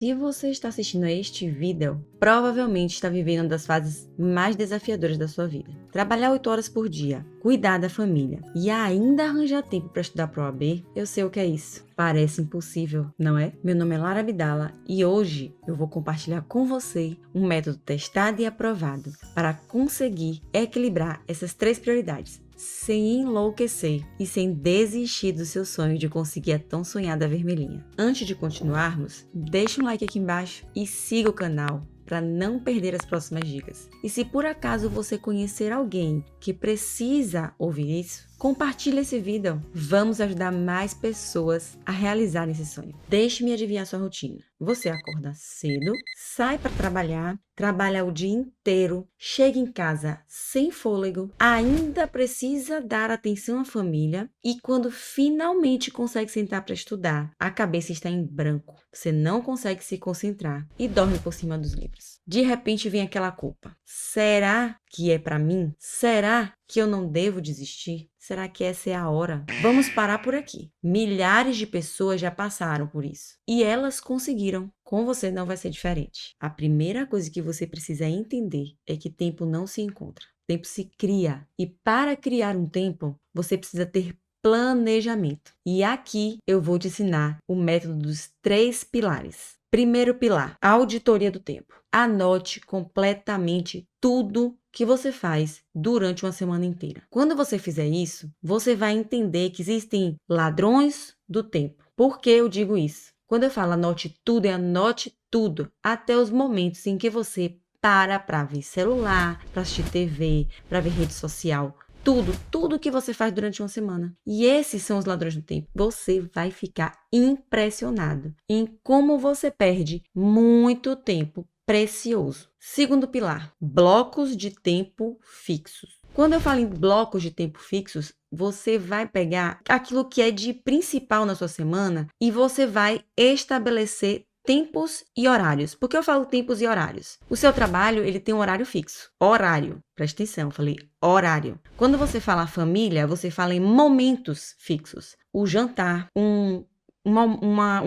Se você está assistindo a este vídeo, provavelmente está vivendo uma das fases mais desafiadoras da sua vida. Trabalhar 8 horas por dia, cuidar da família e ainda arranjar tempo para estudar para o OAB, eu sei o que é isso. Parece impossível, não é? Meu nome é Lara Abdala e hoje eu vou compartilhar com você um método testado e aprovado para conseguir equilibrar essas 3 prioridades, sem enlouquecer e sem desistir do seu sonho de conseguir a tão sonhada vermelhinha. Antes de continuarmos, deixa um like aqui embaixo e siga o canal para não perder as próximas dicas. E se por acaso você conhecer alguém que precisa ouvir isso, compartilhe esse vídeo. Vamos ajudar mais pessoas a realizarem esse sonho. Deixe-me adivinhar sua rotina. Você acorda cedo, sai para trabalhar, trabalha o dia inteiro, chega em casa sem fôlego, ainda precisa dar atenção à família e quando finalmente consegue sentar para estudar, a cabeça está em branco. Você não consegue se concentrar e dorme por cima dos livros. De repente vem aquela culpa. Será que é para mim? Será que eu não devo desistir? Será que essa é a hora? Vamos parar por aqui. Milhares de pessoas já passaram por isso. E elas conseguiram. Com você não vai ser diferente. A primeira coisa que você precisa entender é que tempo não se encontra. Tempo se cria. E para criar um tempo, você precisa ter planejamento. E aqui eu vou te ensinar o método dos 3 pilares. Primeiro pilar, auditoria do tempo. Anote completamente tudo que você faz durante uma semana inteira. Quando você fizer isso, você vai entender que existem ladrões do tempo. Por que eu digo isso? Quando eu falo anote tudo, até os momentos em que você para ver celular, para assistir TV, para ver rede social. Tudo que você faz durante uma semana. E esses são os ladrões do tempo. Você vai ficar impressionado em como você perde muito tempo precioso. Segundo pilar, blocos de tempo fixos. Quando eu falo em blocos de tempo fixos, você vai pegar aquilo que é de principal na sua semana e você vai estabelecer tempos e horários. Por que eu falo tempos e horários? O seu trabalho, ele tem um horário fixo. Horário. Presta atenção, eu falei horário. Quando você fala família, você fala em momentos fixos. O jantar, um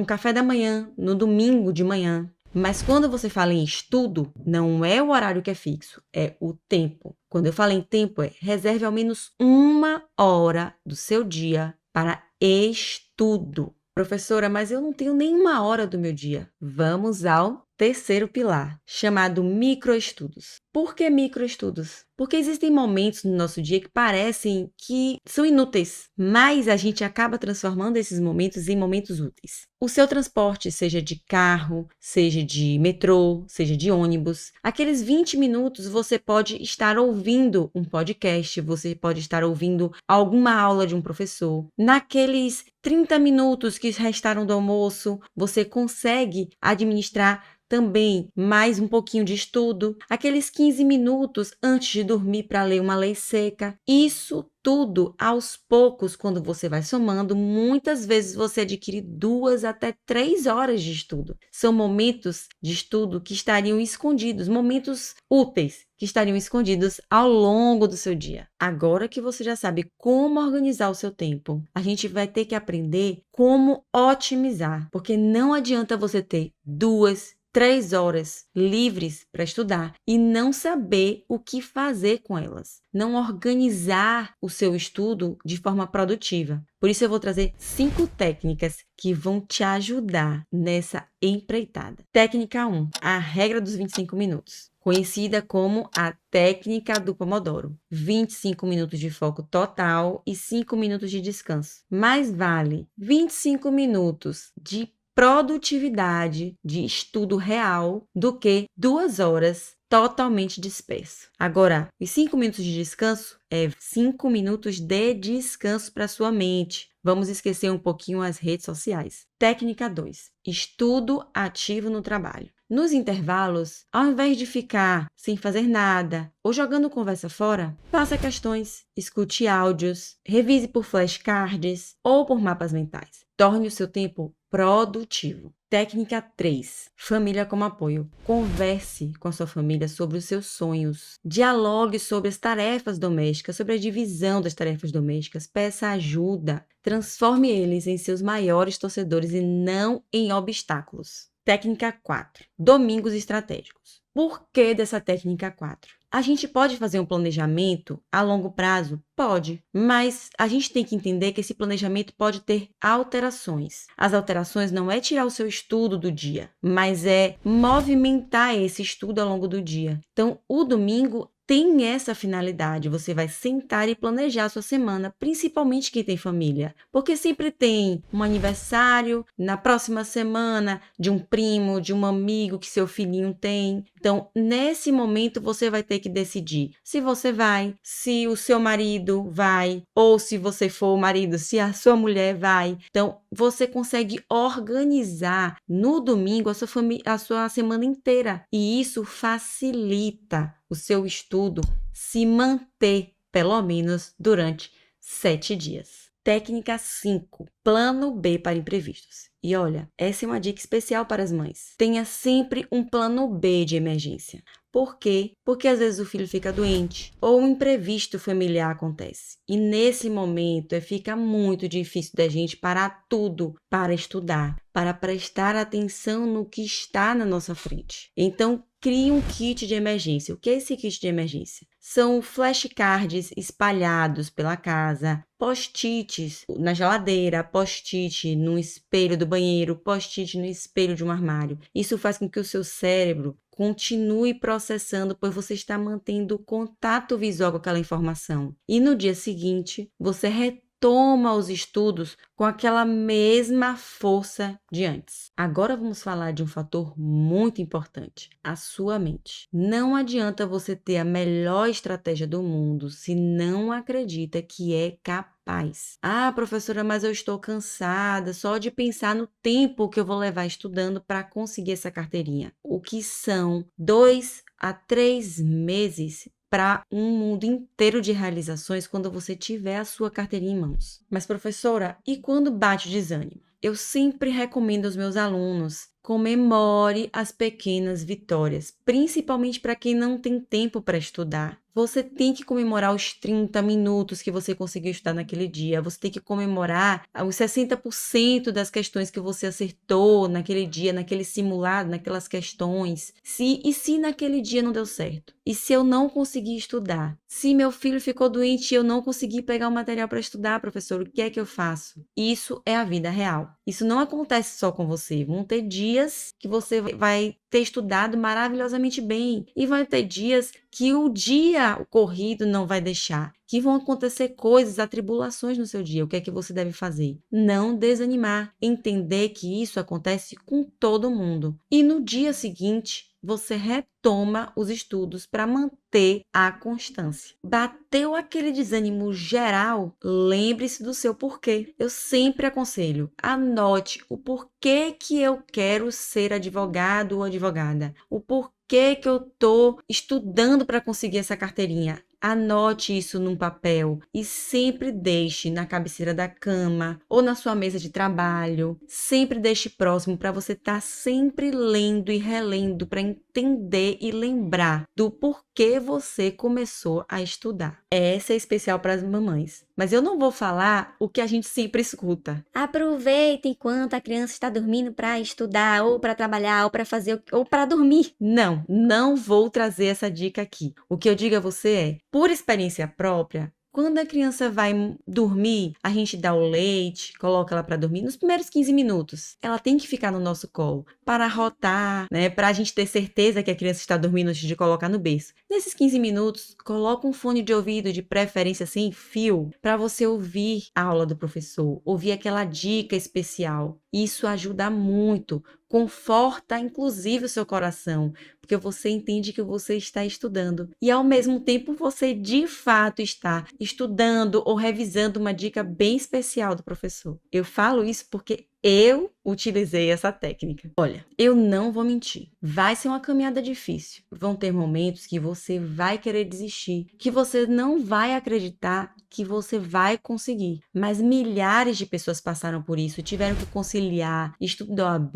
café da manhã, no domingo de manhã. Mas quando você fala em estudo, não é o horário que é fixo, é o tempo. Quando eu falo em tempo, reserve ao menos 1 hora do seu dia para estudo. Professora, mas eu não tenho nem 1 hora do meu dia. Vamos ao terceiro pilar, chamado microestudos. Por que microestudos? Porque existem momentos no nosso dia que parecem que são inúteis, mas a gente acaba transformando esses momentos em momentos úteis. O seu transporte, seja de carro, seja de metrô, seja de ônibus, aqueles 20 minutos você pode estar ouvindo um podcast, você pode estar ouvindo alguma aula de um professor. Naqueles 30 minutos que restaram do almoço, você consegue administrar também mais um pouquinho de estudo, aqueles 15 minutos antes de dormir para ler uma lei seca. Isso tudo aos poucos, quando você vai somando, muitas vezes você adquire 2 até 3 horas de estudo. São momentos de estudo que estariam escondidos, momentos úteis que estariam escondidos ao longo do seu dia. Agora que você já sabe como organizar o seu tempo, a gente vai ter que aprender como otimizar, porque não adianta você ter 2, 3 horas livres para estudar e não saber o que fazer com elas. Não organizar o seu estudo de forma produtiva. Por isso eu vou trazer 5 técnicas que vão te ajudar nessa empreitada. Técnica 1, a regra dos 25 minutos. Conhecida como a técnica do Pomodoro. 25 minutos de foco total e 5 minutos de descanso. Mais vale 25 minutos de produtividade, de estudo real, do que 2 horas totalmente disperso. Agora, os 5 minutos de descanso é 5 minutos de descanso para sua mente. Vamos esquecer um pouquinho as redes sociais. Técnica 2, estudo ativo no trabalho. Nos intervalos, ao invés de ficar sem fazer nada ou jogando conversa fora, faça questões, escute áudios, revise por flashcards ou por mapas mentais. Torne o seu tempo produtivo. Técnica 3, família como apoio. Converse com a sua família sobre os seus sonhos. Dialogue sobre as tarefas domésticas, sobre a divisão das tarefas domésticas. Peça ajuda. Transforme eles em seus maiores torcedores e não em obstáculos. Técnica 4. Domingos estratégicos. Por que dessa técnica 4? A gente pode fazer um planejamento a longo prazo? Pode, mas a gente tem que entender que esse planejamento pode ter alterações. As alterações não é tirar o seu estudo do dia, mas é movimentar esse estudo ao longo do dia. Então, o domingo tem essa finalidade, você vai sentar e planejar a sua semana, principalmente quem tem família, porque sempre tem um aniversário na próxima semana de um primo, de um amigo que seu filhinho tem. Então, nesse momento, você vai ter que decidir se você vai, se o seu marido vai, ou se você for o marido, se a sua mulher vai. Então, você consegue organizar no domingo a sua semana inteira, e isso facilita o seu estudo se manter, pelo menos, durante 7 dias. Técnica 5. Plano B para imprevistos. E olha, essa é uma dica especial para as mães. Tenha sempre um plano B de emergência. Por quê? Porque às vezes o filho fica doente ou um imprevisto familiar acontece. E nesse momento fica muito difícil da gente parar tudo para estudar, para prestar atenção no que está na nossa frente. Então, crie um kit de emergência. O que é esse kit de emergência? São flashcards espalhados pela casa, post-its na geladeira, post-it no espelho do banheiro, post-it no espelho de um armário. Isso faz com que o seu cérebro continue processando, pois você está mantendo contato visual com aquela informação. E no dia seguinte, você retoma os estudos com aquela mesma força de antes. Agora vamos falar de um fator muito importante, a sua mente. Não adianta você ter a melhor estratégia do mundo se não acredita que é capaz. Ah, professora, mas eu estou cansada só de pensar no tempo que eu vou levar estudando para conseguir essa carteirinha. O que são 2 a 3 meses para um mundo inteiro de realizações quando você tiver a sua carteirinha em mãos. Mas, professora, e quando bate o desânimo? Eu sempre recomendo aos meus alunos: comemore as pequenas vitórias, principalmente para quem não tem tempo para estudar. Você tem que comemorar os 30 minutos que você conseguiu estudar naquele dia. Você tem que comemorar os 60% das questões que você acertou naquele dia, naquele simulado, naquelas questões. Se naquele dia não deu certo? E se eu não consegui estudar? Se meu filho ficou doente e eu não consegui pegar o material para estudar, professor, o que é que eu faço? Isso é a vida real. Isso não acontece só com você. Vão ter dias que você vai ter estudado maravilhosamente bem. E vai ter dias que o dia corrido não vai deixar. Que vão acontecer coisas, atribulações no seu dia. O que é que você deve fazer? Não desanimar. Entender que isso acontece com todo mundo. E no dia seguinte, você retoma os estudos para manter a constância. Bateu aquele desânimo geral? Lembre-se do seu porquê. Eu sempre aconselho, anote o porquê que eu quero ser advogado ou advogada. O porquê que eu estou estudando para conseguir essa carteirinha. Anote isso num papel e sempre deixe na cabeceira da cama ou na sua mesa de trabalho. Sempre deixe próximo para você estar sempre lendo e relendo para entender e lembrar do porquê você começou a estudar. Essa é especial para as mamães. Mas eu não vou falar o que a gente sempre escuta. Aproveita enquanto a criança está dormindo para estudar, ou para trabalhar, ou para fazer, ou para dormir. Não vou trazer essa dica aqui. O que eu digo a você é, por experiência própria, quando a criança vai dormir, a gente dá o leite, coloca ela para dormir nos primeiros 15 minutos. Ela tem que ficar no nosso colo para arrotar, né? Para a gente ter certeza que a criança está dormindo antes de colocar no berço. Nesses 15 minutos, coloca um fone de ouvido, de preferência sem fio, para você ouvir a aula do professor, ouvir aquela dica especial. Isso ajuda muito, conforta inclusive o seu coração, porque você entende que você está estudando e ao mesmo tempo você de fato está estudando ou revisando uma dica bem especial do professor. Eu falo isso porque eu utilizei essa técnica. Olha, eu não vou mentir. Vai ser uma caminhada difícil. Vão ter momentos que você vai querer desistir, que você não vai acreditar que você vai conseguir. Mas milhares de pessoas passaram por isso, tiveram que conciliar estudo da OAB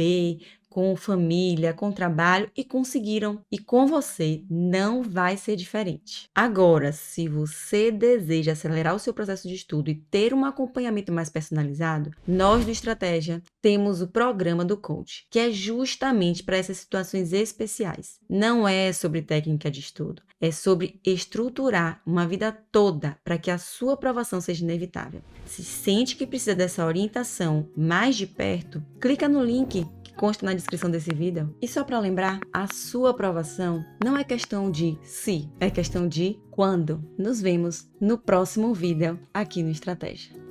com família, com trabalho e conseguiram. E com você não vai ser diferente. Agora, se você deseja acelerar o seu processo de estudo e ter um acompanhamento mais personalizado, nós do Estratégia temos o programa do coach, que é justamente para essas situações especiais. Não é sobre técnica de estudo, é sobre estruturar uma vida toda para que a sua aprovação seja inevitável. Se sente que precisa dessa orientação mais de perto, clica no link que consta na descrição desse vídeo. E só para lembrar, a sua aprovação não é questão de se, é questão de quando. Nos vemos no próximo vídeo aqui no Estratégia.